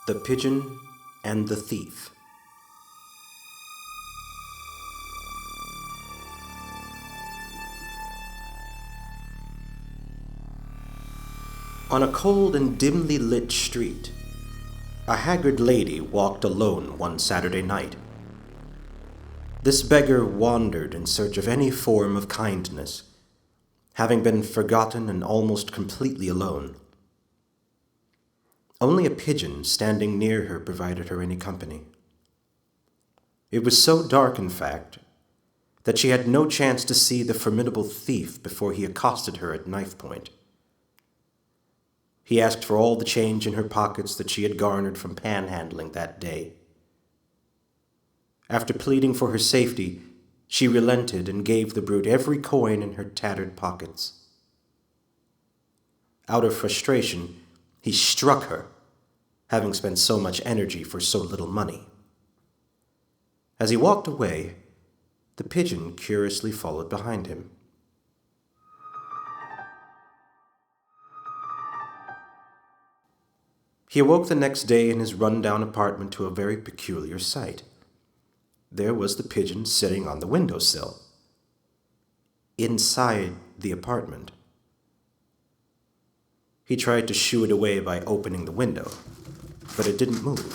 The Pigeon and the Thief. On a cold and dimly lit street, a haggard lady walked alone one Saturday night. This beggar wandered in search of any form of kindness, having been forgotten and almost completely alone. Only a pigeon standing near her provided her any company. It was so dark, in fact, that she had no chance to see the formidable thief before he accosted her at knife point. He asked for all the change in her pockets that she had garnered from panhandling that day. After pleading for her safety, she relented and gave the brute every coin in her tattered pockets. Out of frustration, he struck her, having spent so much energy for so little money. As he walked away, the pigeon curiously followed behind him. He awoke the next day in his run-down apartment to a very peculiar sight. There was the pigeon sitting on the windowsill, inside the apartment. He tried to shoo it away by opening the window, but it didn't move.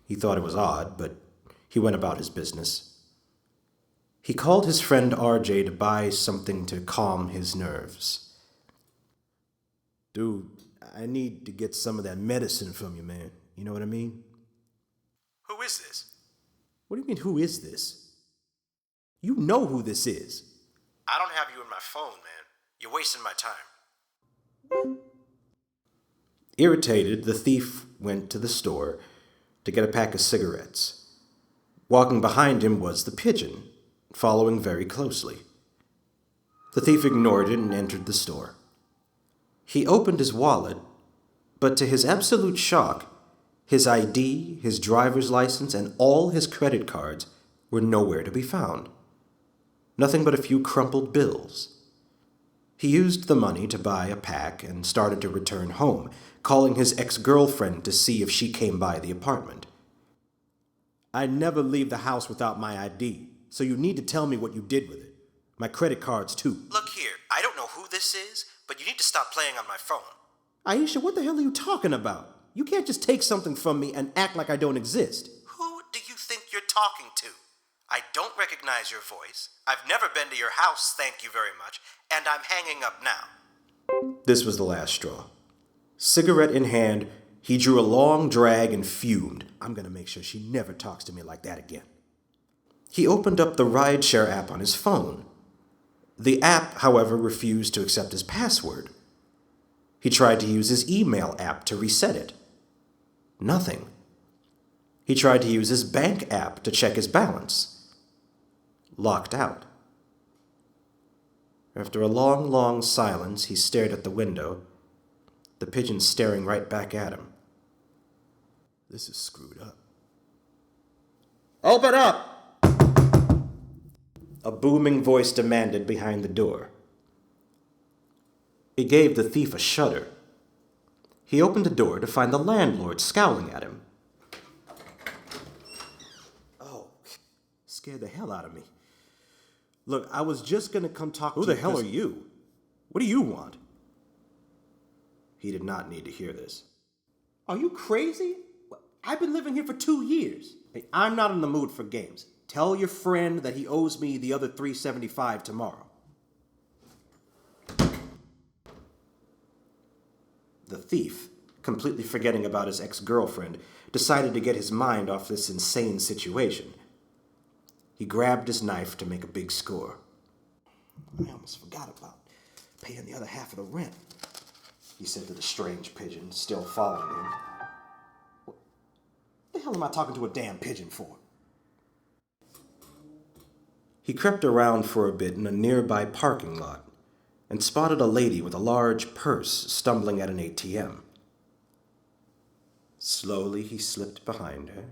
He thought it was odd, but he went about his business. He called his friend RJ to buy something to calm his nerves. Dude, I need to get some of that medicine from you, man. You know what I mean? Who is this? What do you mean, who is this? You know who this is. I don't have you in my phone, man. You're wasting my time. Irritated, the thief went to the store to get a pack of cigarettes. Walking behind him was the pigeon, following very closely. The thief ignored it and entered the store. He opened his wallet, but to his absolute shock, his ID, his driver's license, and all his credit cards were nowhere to be found. Nothing but a few crumpled bills. He used the money to buy a pack and started to return home, calling his ex-girlfriend to see if she came by the apartment. I never leave the house without my ID, so you need to tell me what you did with it. My credit cards, too. Look here, I don't know who this is, but you need to stop playing on my phone. Aisha, what the hell are you talking about? You can't just take something from me and act like I don't exist. Who do you think you're talking to? I don't recognize your voice. I've never been to your house, thank you very much, and I'm hanging up now. This was the last straw. Cigarette in hand, he drew a long drag and fumed. I'm gonna make sure she never talks to me like that again. He opened up the rideshare app on his phone. The app, however, refused to accept his password. He tried to use his email app to reset it. Nothing. He tried to use his bank app to check his balance. Locked out. After a long, long silence, he stared at the window, the pigeon staring right back at him. This is screwed up. Open up! A booming voice demanded behind the door. It gave the thief a shudder. He opened the door to find the landlord scowling at him. Oh, scared the hell out of me. Look, I was just gonna come talk to you. Who the hell are you? What do you want? He did not need to hear this. Are you crazy? I've been living here for 2 years. Hey, I'm not in the mood for games. Tell your friend that he owes me the other $375 tomorrow. The thief, completely forgetting about his ex-girlfriend, decided to get his mind off this insane situation. He grabbed his knife to make a big score. I almost forgot about paying the other half of the rent, he said to the strange pigeon, still following him. What the hell am I talking to a damn pigeon for? He crept around for a bit in a nearby parking lot and spotted a lady with a large purse stumbling at an ATM. Slowly he slipped behind her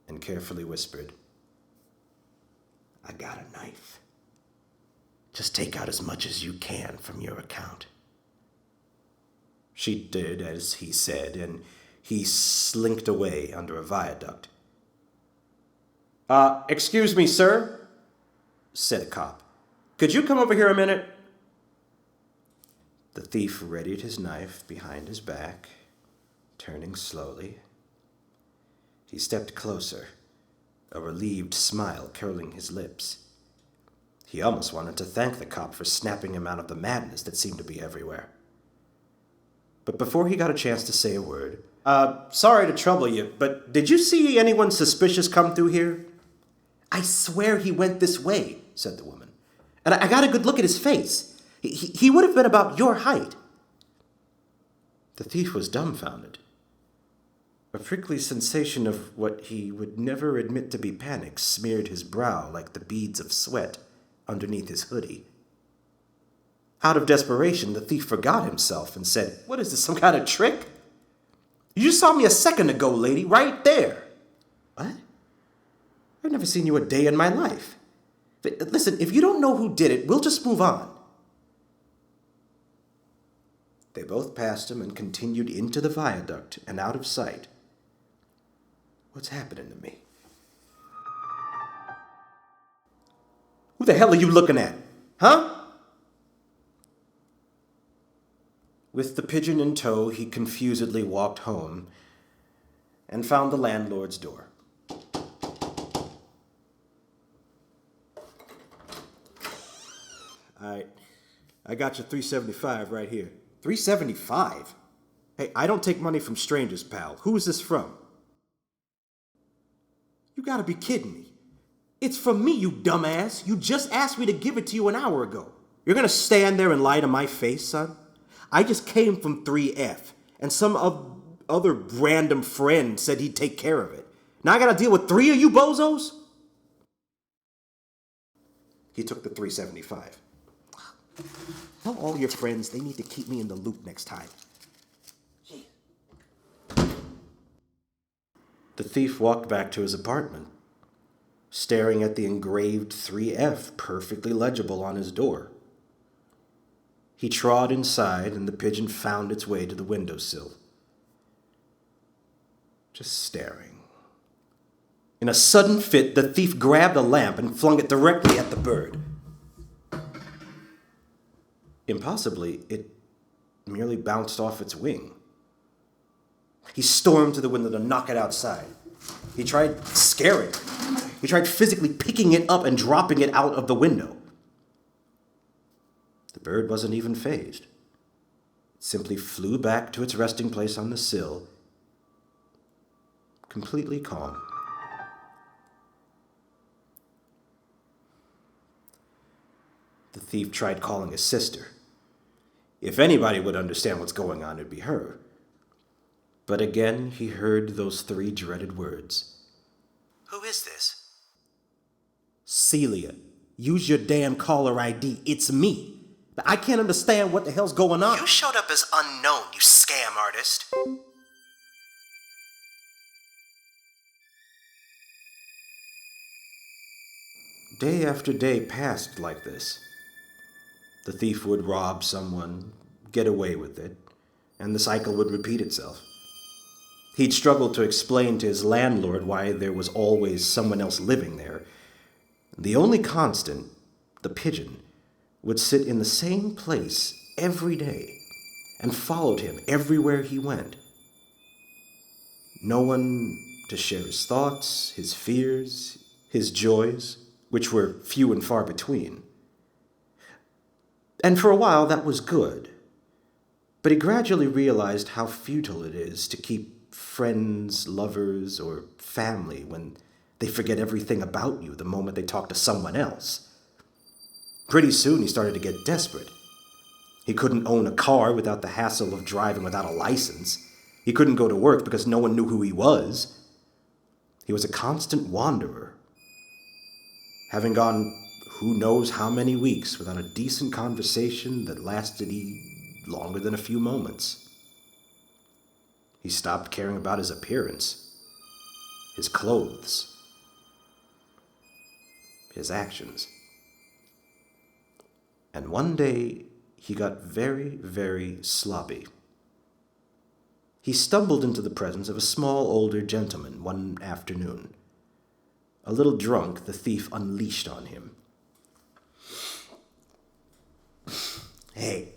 and carefully whispered, I got a knife. Just take out as much as you can from your account. She did as he said, and he slinked away under a viaduct. Excuse me, sir, said a cop. Could you come over here a minute? The thief readied his knife behind his back, turning slowly. He stepped closer, a relieved smile curling his lips. He almost wanted to thank the cop for snapping him out of the madness that seemed to be everywhere. But before he got a chance to say a word, sorry to trouble you, but did you see anyone suspicious come through here? I swear he went this way, said the woman. And I got a good look at his face. He would have been about your height. The thief was dumbfounded. A prickly sensation of what he would never admit to be panic smeared his brow like the beads of sweat underneath his hoodie. Out of desperation, the thief forgot himself and said, "What is this, some kind of trick? You just saw me a second ago, lady, right there." What? I've never seen you a day in my life. Listen, if you don't know who did it, we'll just move on. They both passed him and continued into the viaduct and out of sight. What's happening to me? Who the hell are you looking at? Huh? With the pigeon in tow, he confusedly walked home and found the landlord's door. I got your $375 right here. $375? Hey, I don't take money from strangers, pal. Who is this from? You gotta be kidding me. It's from me, you dumbass. You just asked me to give it to you an hour ago. You're gonna stand there and lie to my face, son? I just came from 3F, and some other random friend said he'd take care of it. Now I gotta deal with 3 of you bozos? He took the $375. Tell all your friends they need to keep me in the loop next time. Jeez. The thief walked back to his apartment, staring at the engraved 3F perfectly legible on his door. He trod inside, and the pigeon found its way to the windowsill. Just staring. In a sudden fit, the thief grabbed a lamp and flung it directly at the bird. Impossibly, it merely bounced off its wing. He stormed to the window to knock it outside. He tried scaring it. He tried physically picking it up and dropping it out of the window. The bird wasn't even fazed. It simply flew back to its resting place on the sill, completely calm. The thief tried calling his sister. If anybody would understand what's going on, it'd be her. But again, he heard those 3 dreaded words. Who is this? Celia, use your damn caller ID. It's me. I can't understand what the hell's going on. You showed up as unknown, you scam artist. Day after day passed like this. The thief would rob someone, get away with it, and the cycle would repeat itself. He'd struggle to explain to his landlord why there was always someone else living there. The only constant, the pigeon, would sit in the same place every day and followed him everywhere he went. No one to share his thoughts, his fears, his joys, which were few and far between. And for a while that was good. But he gradually realized how futile it is to keep friends, lovers, or family when they forget everything about you the moment they talk to someone else. Pretty soon he started to get desperate. He couldn't own a car without the hassle of driving without a license. He couldn't go to work because no one knew who he was. He was a constant wanderer, having gone who knows how many weeks without a decent conversation that lasted longer than a few moments. He stopped caring about his appearance, his clothes, his actions. And one day, he got very, very sloppy. He stumbled into the presence of a small older gentleman one afternoon. A little drunk, the thief unleashed on him. Hey,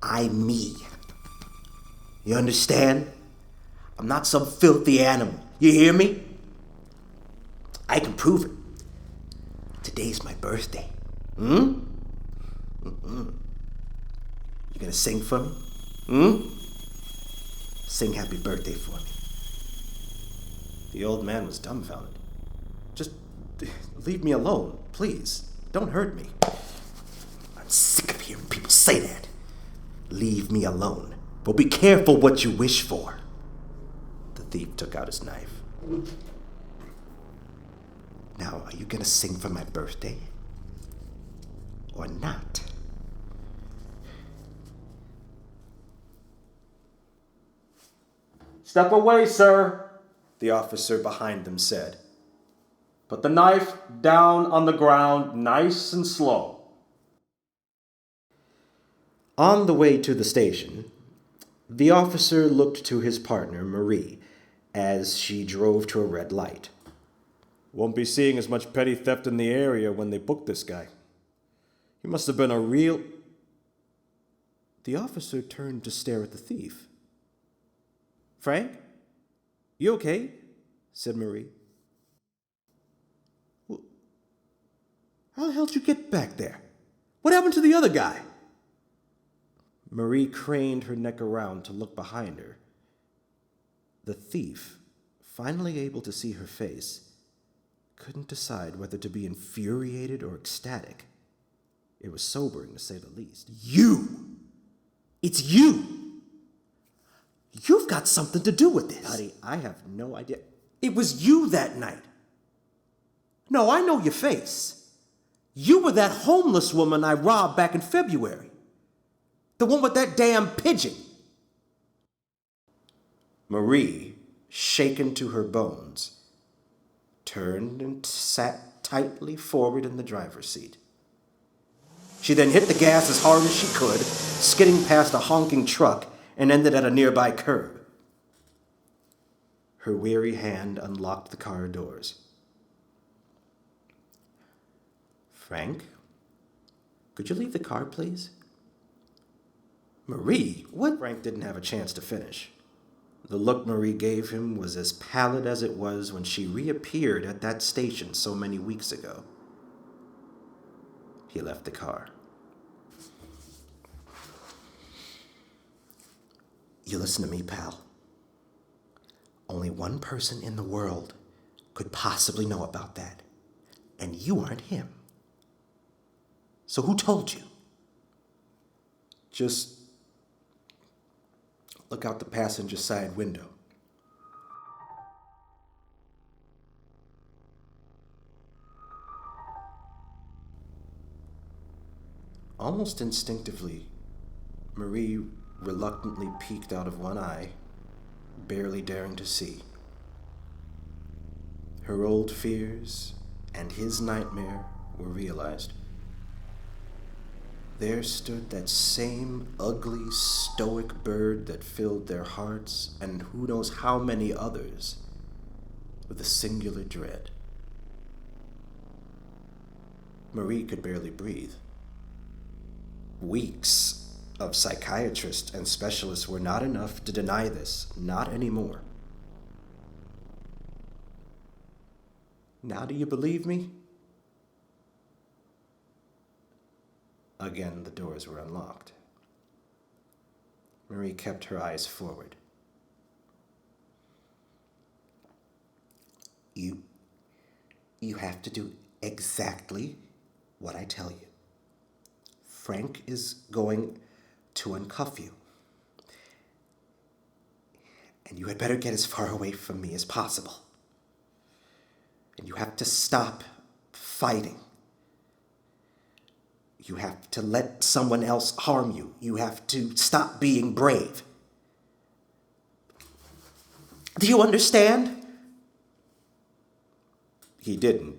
I'm me. You understand? I'm not some filthy animal. You hear me? I can prove it. Today's my birthday. You gonna sing for me? Sing happy birthday for me. The old man was dumbfounded. Just leave me alone, please. Don't hurt me. I'm sick of hearing people say that. Leave me alone. But be careful what you wish for. The thief took out his knife. Now, are you gonna sing for my birthday? Or not? Step away, sir, The officer behind them said. put the knife down on the ground nice and slow. On the way to the station, the officer looked to his partner, Marie, as she drove to a red light. Won't be seeing as much petty theft in the area when they book this guy. He must have been a real... The officer turned to stare at the thief. Frank? You okay? Said Marie. Well, how the hell did you get back there? What happened to the other guy? Marie craned her neck around to look behind her. The thief, finally able to see her face, couldn't decide whether to be infuriated or ecstatic. It was sobering, to say the least. You! It's you! You've got something to do with this. Buddy, I have no idea. It was you that night. No, I know your face. You were that homeless woman I robbed back in February. The one with that damn pigeon. Marie, shaken to her bones, turned and sat tightly forward in the driver's seat. She then hit the gas as hard as she could, skidding past a honking truck and ended at a nearby curb. Her weary hand unlocked the car doors. Frank, could you leave the car, please? Marie, what? Frank didn't have a chance to finish. The look Marie gave him was as pallid as it was when she reappeared at that station so many weeks ago. He left the car. You listen to me, pal. Only one person in the world could possibly know about that, and you aren't him. So who told you? Just look out the passenger side window. Almost instinctively, Marie reluctantly peeked out of one eye, barely daring to see. Her old fears and his nightmare were realized. There stood that same ugly, stoic bird that filled their hearts and who knows how many others with a singular dread. Marie could barely breathe. Weeks of psychiatrists and specialists were not enough to deny this, not anymore. Now do you believe me? Again, the doors were unlocked. Marie kept her eyes forward. You have to do exactly what I tell you. Frank is going to uncuff you. And you had better get as far away from me as possible. And you have to stop fighting. You have to let someone else harm you. You have to stop being brave. Do you understand? He didn't,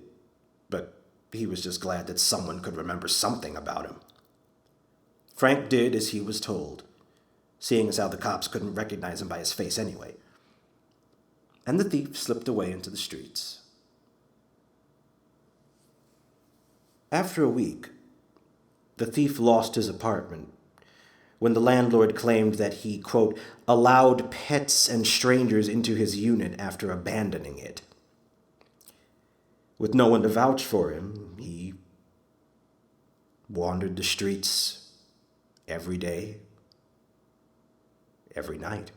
but He was just glad that someone could remember something about him. Frank did as he was told, seeing as how the cops couldn't recognize him by his face anyway. And the thief slipped away into the streets. After a week, the thief lost his apartment when the landlord claimed that he, quote, allowed pets and strangers into his unit after abandoning it. With no one to vouch for him, he wandered the streets every day, every night,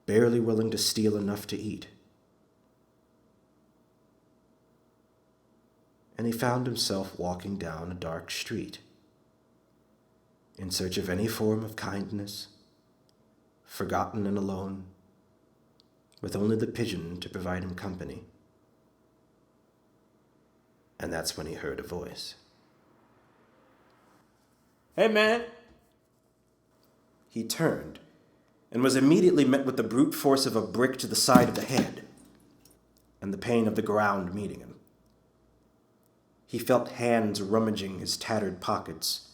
barely willing to steal enough to eat. And he found himself walking down a dark street in search of any form of kindness, forgotten and alone, with only the pigeon to provide him company. And that's when he heard a voice. Hey, man. He turned and was immediately met with the brute force of a brick to the side of the head and the pain of the ground meeting him. He felt hands rummaging his tattered pockets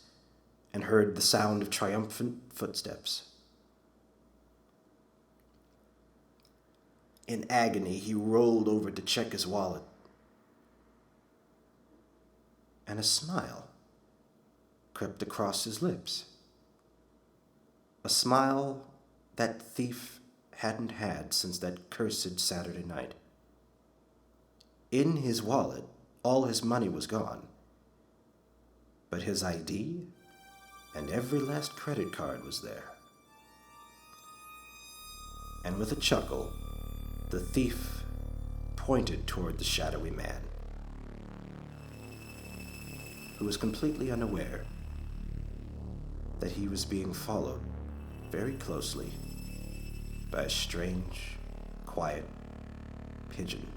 and heard the sound of triumphant footsteps. In agony, he rolled over to check his wallet, and a smile crept across his lips. A smile that thief hadn't had since that cursed Saturday night. In his wallet, all his money was gone, but his ID and every last credit card was there. And with a chuckle, the thief pointed toward the shadowy man, who was completely unaware that he was being followed very closely by a strange, quiet pigeon.